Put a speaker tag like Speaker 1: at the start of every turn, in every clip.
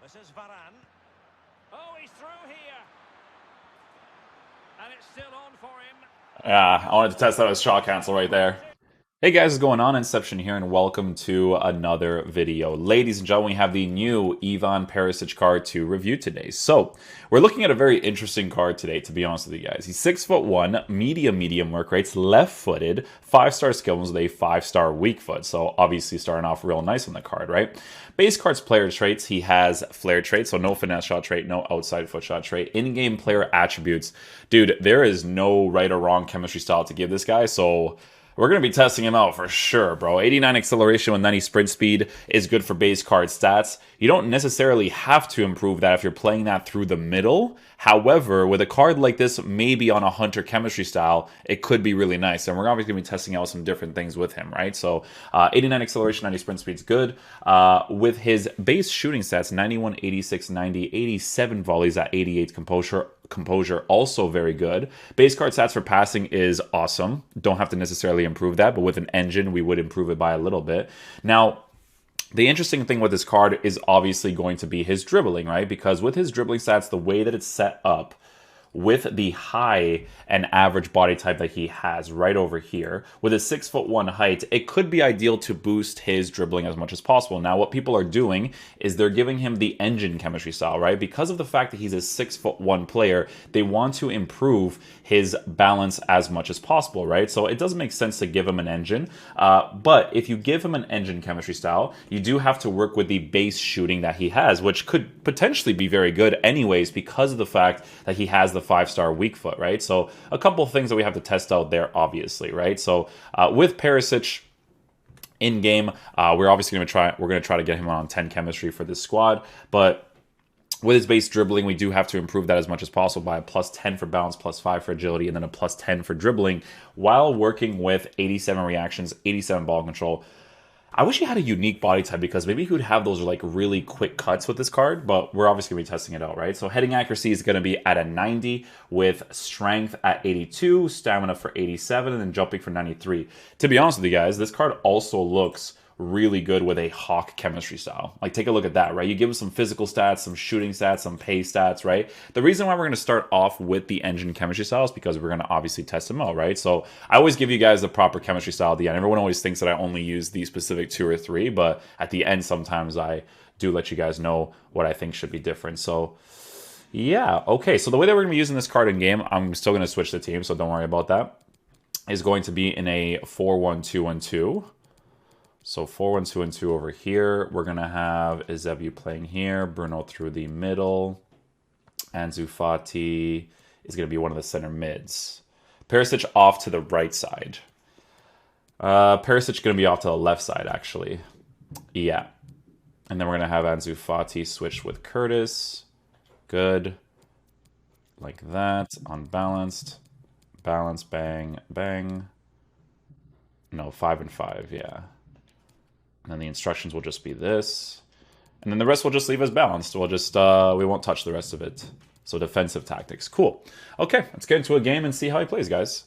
Speaker 1: This is Varane. Oh, he's through here. And it's still on for him.
Speaker 2: Yeah, I wanted to test out his shot cancel right there. Hey guys, what's going on? Inception here, and welcome to another video. Ladies and gentlemen, we have the new PERISIC card to review today. So, we're looking at a very interesting card today, to be honest with you guys. He's 6'1", medium work rates, left-footed, 5-star skills with a 5-star weak foot. So, obviously starting off real nice on the card, right? Base card's player traits, he has flare trait, so no finesse shot trait, no outside foot shot trait. In-game player attributes. Dude, there is no right or wrong chemistry style to give this guy, so we're going to be testing him out for sure, bro. 89 acceleration with 90 sprint speed is good for base card stats. You don't necessarily have to improve that if you're playing that through the middle. However, with a card like this, maybe on a hunter chemistry style, it could be really nice. And we're obviously going to be testing out some different things with him, right? So 89 acceleration, 90 sprint speed is good. With his base shooting stats, 91, 86, 90, 87 volleys at 88 composure, also very good. Base card stats for passing is awesome. Don't have to necessarily improve that, but with an engine, we would improve it by a little bit. Now, the interesting thing with this card is obviously going to be his dribbling, right? Because with his dribbling stats, the way that it's set up, with the high and average body type that he has right over here, with a 6'1" height, it could be ideal to boost his dribbling as much as possible. Now, what people are doing is they're giving him the engine chemistry style, right? Because of the fact that he's a 6'1" player, they want to improve his balance as much as possible, right? So it doesn't make sense to give him an engine, but if you give him an engine chemistry style, you do have to work with the base shooting that he has, which could potentially be very good anyways because of the fact that he has the 5-star weak foot, right? So a couple of things that we have to test out there, obviously, right? So with PERISIC in game, we're obviously going to try to get him on 10 chemistry for this squad, but with his base dribbling, we do have to improve that as much as possible by a +10 for balance, +5 for agility, and then a +10 for dribbling, while working with 87 reactions, 87 ball control. I wish he had a unique body type, because maybe he would have those like really quick cuts with this card, but we're obviously going to be testing it out, right? So heading accuracy is going to be at a 90, with strength at 82, stamina for 87, and then jumping for 93. To be honest with you guys, this card also looks really good with a hawk chemistry style. Like, take a look at that, right? You give him some physical stats, some shooting stats, some pace stats, right? The reason why we're going to start off with the engine chemistry style is because we're going to obviously test them out, right? So I always give you guys the proper chemistry style at the end. Everyone always thinks that I only use these specific 2 or 3, but at the end, sometimes I do let you guys know what I think should be different. So yeah, okay. So the way that we're going to be using this card in game, I'm still going to switch the team, so don't worry about that, is going to be in a 4-1-2-1-2. So 4-1-2-1-2 over here. We're going to have Ezebu playing here, Bruno through the middle, Ansu Fati is going to be one of the center mids. PERISIC off to the right side. PERISIC going to be off to the left side, actually. Yeah. And then we're going to have Ansu Fati switch with Curtis. Good. Like that. Unbalanced. Balance, bang, bang. No, 5 and 5, yeah. And then the instructions will just be this. And then the rest will just leave as balanced. We'll just, we won't touch the rest of it. So defensive tactics. Cool. Okay, let's get into a game and see how he plays, guys.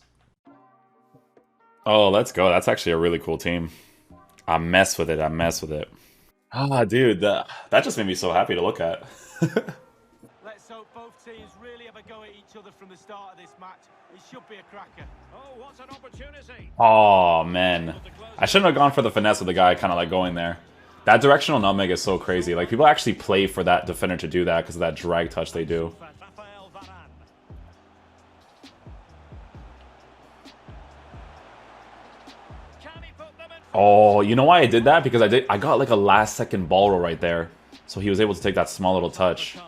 Speaker 2: Oh, let's go. That's actually a really cool team. I mess with it. I mess with it. Ah, dude, that just made me so happy to look at.
Speaker 1: Let's hope both teams really have a go at each other from the start of this match. It should be a cracker. Oh, what an opportunity.
Speaker 2: Oh, man. I shouldn't have gone for the finesse of the guy kind of like going there. That directional nutmeg is so crazy. Like, people actually play for that defender to do that because of that drag touch they do. Oh, you know why I did that? Because I got like a last second ball roll right there. So he was able to take that small little touch.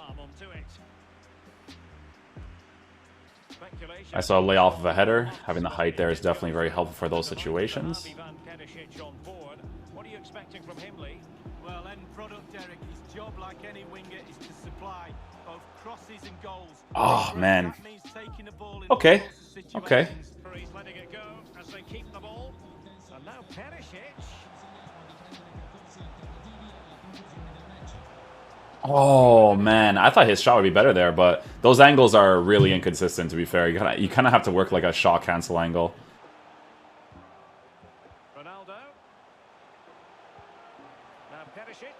Speaker 2: I saw a layoff of a header. Having the height there is definitely very helpful for those situations.
Speaker 1: What are you expecting from him, Lee? Well, end product, Derek. His job, like any winger, is to supply both crosses and goals.
Speaker 2: Oh, man. Okay. Okay.
Speaker 1: He's letting it go as they keep the ball. And now PERISIC.
Speaker 2: Oh, man. I thought his shot would be better there, but those angles are really inconsistent, to be fair. You kind of have to work like a shot cancel angle.
Speaker 1: Ronaldo. Now PERISIC.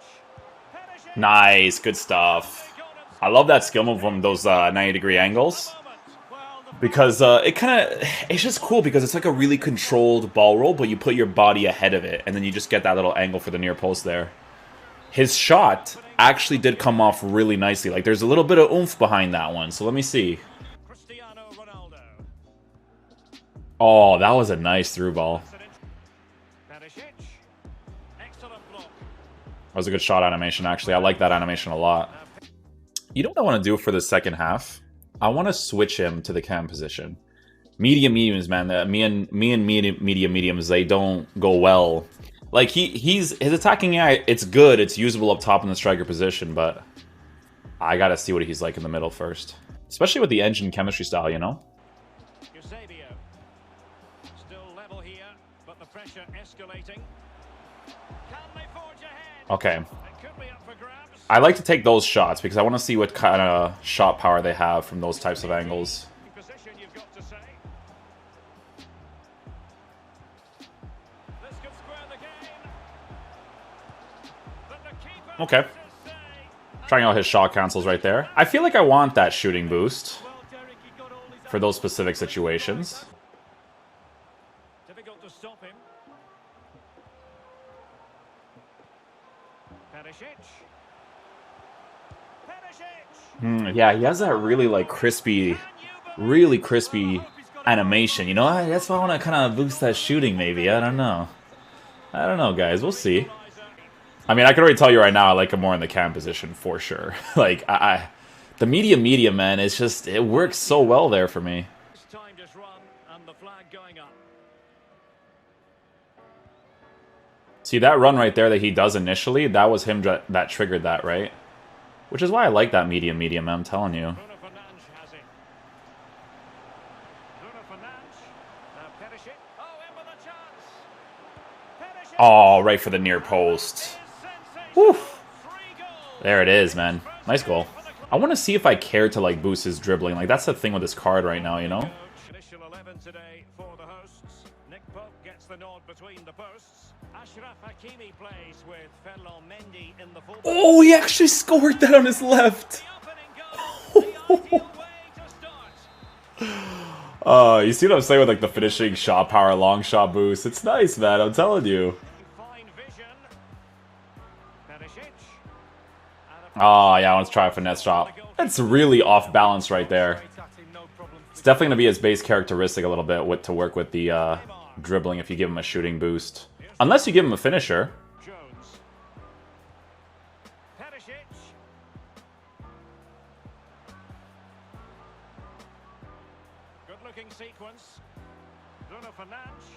Speaker 2: Nice, good stuff. I love that skill move from those 90-degree angles. Because it's just cool because it's like a really controlled ball roll, but you put your body ahead of it, and then you just get that little angle for the near post there. His shot actually did come off really nicely. Like, there's a little bit of oomph behind that one, so let me see. Oh, that was a nice through ball. That was a good shot animation, actually. I like that animation a lot. You know what I want to do for the second half? I want to switch him to the cam position. Mediums, man. Me and mediums, they don't go well. Like, his attacking AI, it's good. It's usable up top in the striker position, but I got to see what he's like in the middle first. Especially with the engine chemistry style, you know? Okay. I like to take those shots because I want to see what kind of shot power they have from those types of angles. Okay. Trying out his shot cancels right there. I feel like I want that shooting boost for those specific situations.
Speaker 1: Difficult to stop him.
Speaker 2: Yeah, he has that really like crispy animation. You know, that's why I want to kind of boost that shooting. Maybe I don't know, guys. We'll see. I mean, I can already tell you right now, I like him more in the cam position for sure. Like the medium man, it's just it works so well there for me. See that run right there that he does initially? That was him that triggered that, right? Which is why I like that medium, I'm telling you. Oh, right for the near post. Whew. There it is, man. Nice goal. I want to see if I care to like boost his dribbling. Like, that's the thing with this card right now, you know? Oh, he actually scored that on his left. You see what I'm saying with like the finishing shot power, long shot boost? It's nice, man. I'm telling you. Oh, yeah, I want to try a finesse shot. That's really off balance right there. It's definitely going to be his base characteristic a little bit to work with the dribbling if you give him a shooting boost. Unless you give him a finisher.
Speaker 1: Good-looking sequence. Bruno Fernandes.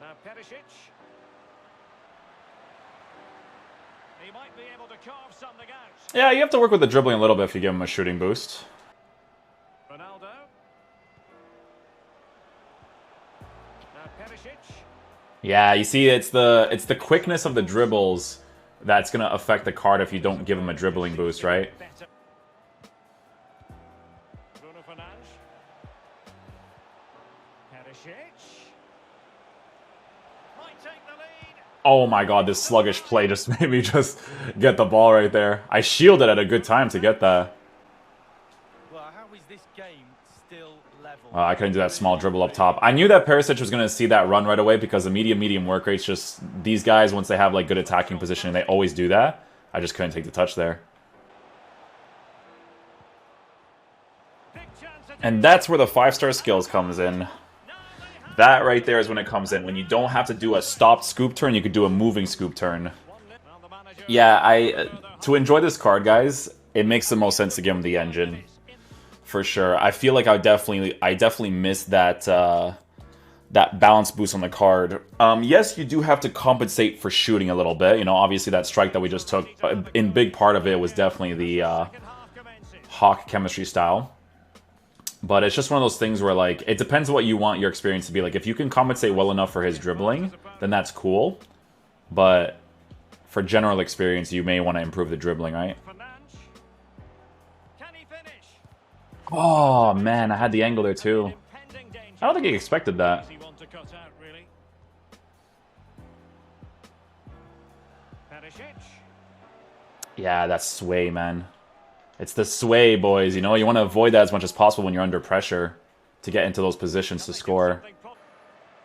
Speaker 1: Now PERISIC. He might be able to carve something out.
Speaker 2: Yeah, you have to work with the dribbling a little bit if you give him a shooting boost.
Speaker 1: Ronaldo. Now PERISIC.
Speaker 2: Yeah, you see, it's the quickness of the dribbles that's gonna affect the card if you don't give him a dribbling boost, right?
Speaker 1: Bruno Fernandes. PERISIC. Might take the lead.
Speaker 2: Oh my god, this sluggish play just made me just get the ball right there. I shielded at a good time to get that.
Speaker 1: Well, how is this game still level?
Speaker 2: I couldn't do that small dribble up top. I knew that PERISIC was going to see that run right away because the medium work rate's just... These guys, once they have like good attacking position, they always do that. I just couldn't take the touch there. And that's where the 5-star skills comes in. That right there is when it comes in. When you don't have to do a stopped scoop turn, you could do a moving scoop turn. Yeah, to enjoy this card, guys, it makes the most sense to give him the engine. For sure. I feel like I definitely missed that that balance boost on the card. Yes, you do have to compensate for shooting a little bit. You know, obviously that strike that we just took, in big part of it was definitely the Hawk chemistry style. But it's just one of those things where, like, it depends on what you want your experience to be. Like, if you can compensate well enough for his dribbling, then that's cool. But for general experience, you may want to improve the dribbling, right? Oh, man, I had the angle there, too. I don't think he expected that. Yeah, that's sway, man. It's the sway, boys. You know, you want to avoid that as much as possible when you're under pressure to get into those positions to score.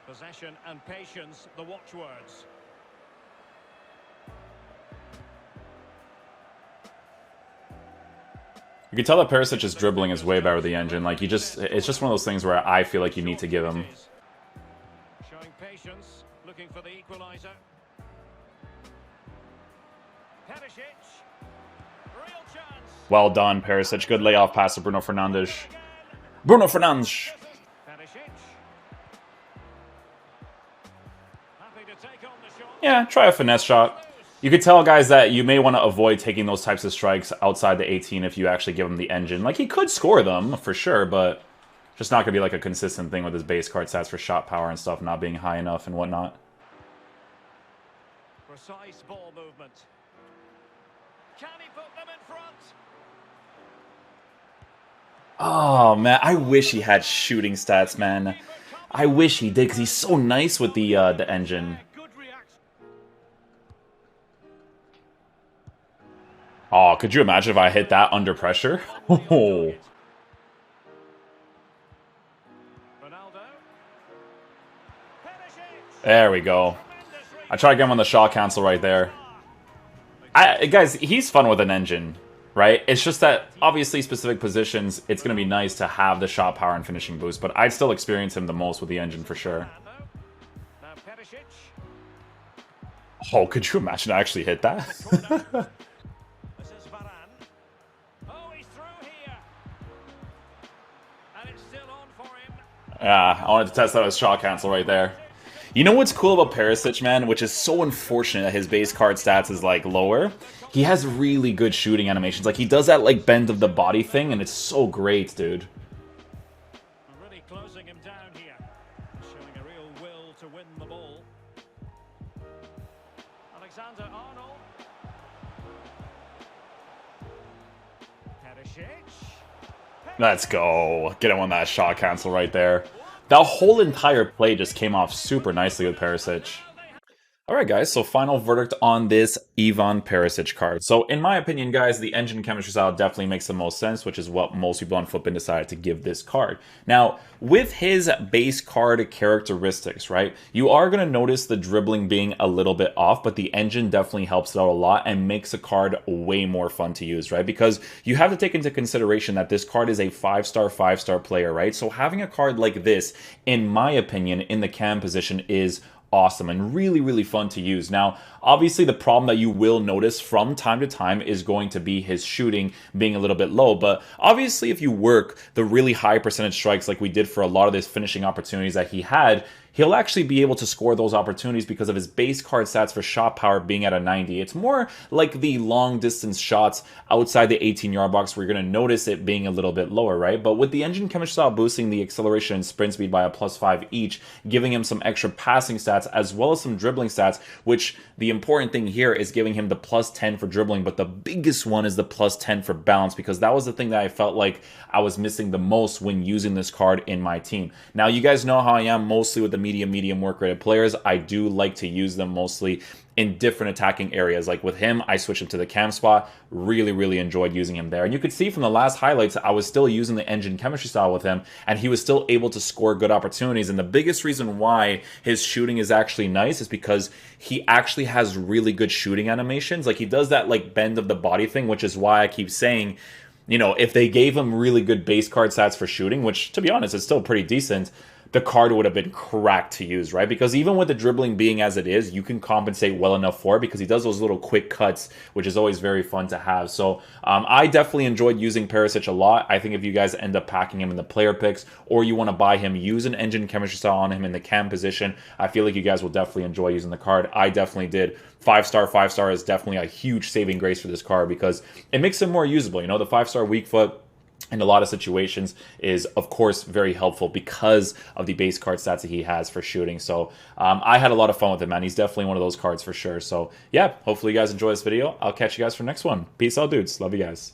Speaker 1: Possession and patience, the watchwords.
Speaker 2: You can tell that Perisic's dribbling is way better with the engine. Like, it's just one of those things where I feel like you need to give him.
Speaker 1: Showing patience, looking for the equalizer. PERISIC. Real chance.
Speaker 2: Well done, Perisic. Good layoff pass to Bruno Fernandes. Bruno Fernandes.
Speaker 1: PERISIC. Happy to take on the shot.
Speaker 2: Yeah, try a finesse shot. You could tell, guys, that you may want to avoid taking those types of strikes outside the 18 if you actually give him the engine. Like, he could score them, for sure, but just not going to be like a consistent thing with his base card stats for shot power and stuff not being high enough and whatnot.
Speaker 1: Precise ball movement. Can he put them in front?
Speaker 2: Oh, man, I wish he had shooting stats, man. I wish he did, because he's so nice with the engine. Oh, could you imagine if I hit that under pressure? Oh. There we go. I tried to get him on the shot cancel right there. Guys, he's fun with an engine, right? It's just that, obviously, specific positions, it's going to be nice to have the shot power and finishing boost, but I'd still experience him the most with the engine for sure. Oh, could you imagine I actually hit that? Yeah, I wanted to test out his shot cancel right there. You know what's cool about Perisic, man, which is so unfortunate that his base card stats is, like, lower? He has really good shooting animations. Like, he does that, like, bend of the body thing, and it's so great, dude.
Speaker 1: Really closing him down here. Showing a real will to win the ball. Alexander-Arnold. Perisic.
Speaker 2: Let's go. Get him on that shot cancel right there. That whole entire play just came off super nicely with Perisic. Alright guys, so final verdict on this Ivan Perisic card. So in my opinion, guys, the engine chemistry style definitely makes the most sense, which is what most people on FUT decided to give this card. Now, with his base card characteristics, right, you are going to notice the dribbling being a little bit off, but the engine definitely helps it out a lot and makes a card way more fun to use, right? Because you have to take into consideration that this card is a 5-star player, right? So having a card like this, in my opinion, in the cam position is awesome and really fun to use. Now, obviously the problem that you will notice from time to time is going to be his shooting being a little bit low, but obviously if you work the really high percentage strikes like we did for a lot of his finishing opportunities that he had, he'll actually be able to score those opportunities because of his base card stats for shot power being at a 90. It's more like the long distance shots outside the 18-yard box where you're going to notice it being a little bit lower, right? But with the engine chemistry style boosting the acceleration and sprint speed by a +5 each, giving him some extra passing stats as well as some dribbling stats, which the important thing here is giving him the +10 for dribbling, but the biggest one is the +10 for balance, because that was the thing that I felt like I was missing the most when using this card in my team. Now, you guys know how I am mostly with the medium work rated players. I do like to use them mostly in different attacking areas. Like with him, I switched him to the cam spot. Really enjoyed using him there. And you could see from the last highlights, I was still using the engine chemistry style with him, and he was still able to score good opportunities. And the biggest reason why his shooting is actually nice is because he actually has really good shooting animations. Like, he does that like bend of the body thing, which is why I keep saying, you know, if they gave him really good base card stats for shooting, which to be honest is still pretty decent, the card would have been cracked to use, right? Because even with the dribbling being as it is, you can compensate well enough for it because he does those little quick cuts, which is always very fun to have. So I definitely enjoyed using Perisic a lot. I think if you guys end up packing him in the player picks or you want to buy him, use an engine chemistry style on him in the cam position. I feel like you guys will definitely enjoy using the card. I definitely did. 5-star is definitely a huge saving grace for this card because it makes him more usable. You know, the 5-star weak foot in a lot of situations is, of course, very helpful because of the base card stats that he has for shooting. So I had a lot of fun with him, man. He's definitely one of those cards for sure. So yeah, hopefully you guys enjoy this video. I'll catch you guys for the next one. Peace out, dudes. Love you guys.